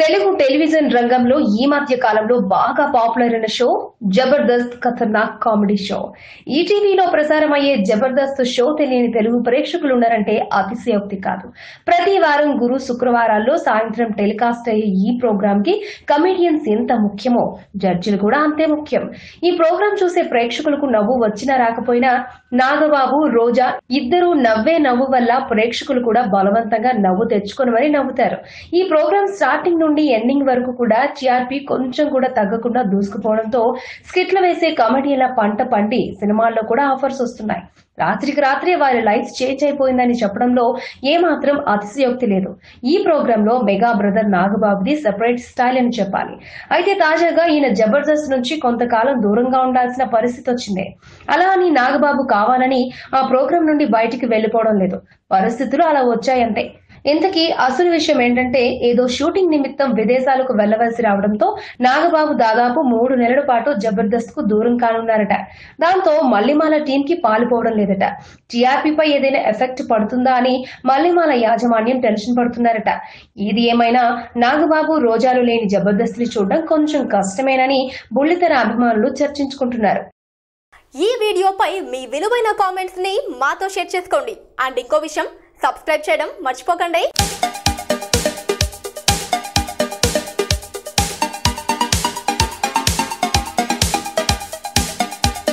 Telugu television రంగంలో ఈ మధ్య కాలంలో బాగా పాపులర్ అయిన షో జబర్దస్త్ ఖతర్నాక్ కామెడీ షో. ఈటీవీలో ప్రసారమయ్యే జబర్దస్త్ షో తెలియని తెలుగు ప్రేక్షకులు ఉన్నారంటే అతిశయోక్తి కాదు. ప్రతి వారం గురు శుక్రవారాల్లో సాయంత్రం టెలికాస్ట్ అయ్యే ఈ ప్రోగ్రామ్ కి కమెడియన్స్ ఎంత ముఖ్యమో జడ్జిలు కూడా అంతే ముఖ్యం. ఈ ప్రోగ్రామ్ చూసే ప్రేక్షకులకు నవ్వు వచ్చినా రాకపోయినా నాగబాబు, రోజా ఇద్దరు నవ్వే నవ్వు వల్ల ప్రేక్షకులు కూడా బలవంతంగా నవ్వు తెచ్చుకొని మరీ నవ్వుతారు. ఈ ప్రోగ్రామ్ స్టార్టింగ్ నుండి ఎండింగ్ వరకు కూడా టీఆర్పీ కొంచెం కూడా తగ్గకుండా దూసుకుపోవడంతో స్కిట్లు వేసే కామెడీల పంట పండి సినిమాల్లో కూడా ఆఫర్స్ వస్తున్నాయి. రాత్రికి రాత్రే వారి లైఫ్ చేంజ్ అయిపోయిందని చెప్పడంలో ఏమాత్రం అతిశయోక్తి లేదు. ఈ ప్రోగ్రామ్ లో మెగా బ్రదర్ నాగబాబుది సెపరేట్ స్టైల్ అని చెప్పాలి. అయితే తాజాగా ఈయన జబర్దస్త్ నుంచి కొంతకాలం దూరంగా ఉండాల్సిన పరిస్థితి వచ్చింది. అలా అని నాగబాబు కావాలని ఆ ప్రోగ్రామ్ నుండి బయటికి వెళ్లిపోవడం లేదు. పరిస్థితులు అలా వచ్చాయంతే. ఇంతకీ అసలు విషయం ఏంటంటే, ఏదో షూటింగ్ నిమిత్తం విదేశాలకు వెళ్లవలసి రావడంతో నాగబాబు దాదాపు 3 నెలల పాటు జబర్దస్త్ కు దూరం కానున్నారట. దాంతో మల్లిమాల టీం కి పాలుపోవడం లేదట. టీఆర్పీపై ఏదైనా ఎఫెక్ట్ పడుతుందా అని మల్లిమాల యాజమాన్యం టెన్షన్ పడుతున్నారట. ఇది ఏమైనా నాగబాబు, రోజాలు లేని జబర్దస్త్ ని చూడడం కొంచెం కష్టమేనని బుల్లితెర అభిమానులు చర్చించుకుంటున్నారు. ఈ వీడియోపై మీ విలువైన కామెంట్స్ ని మాతో షేర్ చేసుకోండి. అండ్ ఇంకో విషయం, సబ్స్క్రైబ్ చేయడం మర్చిపోకండి.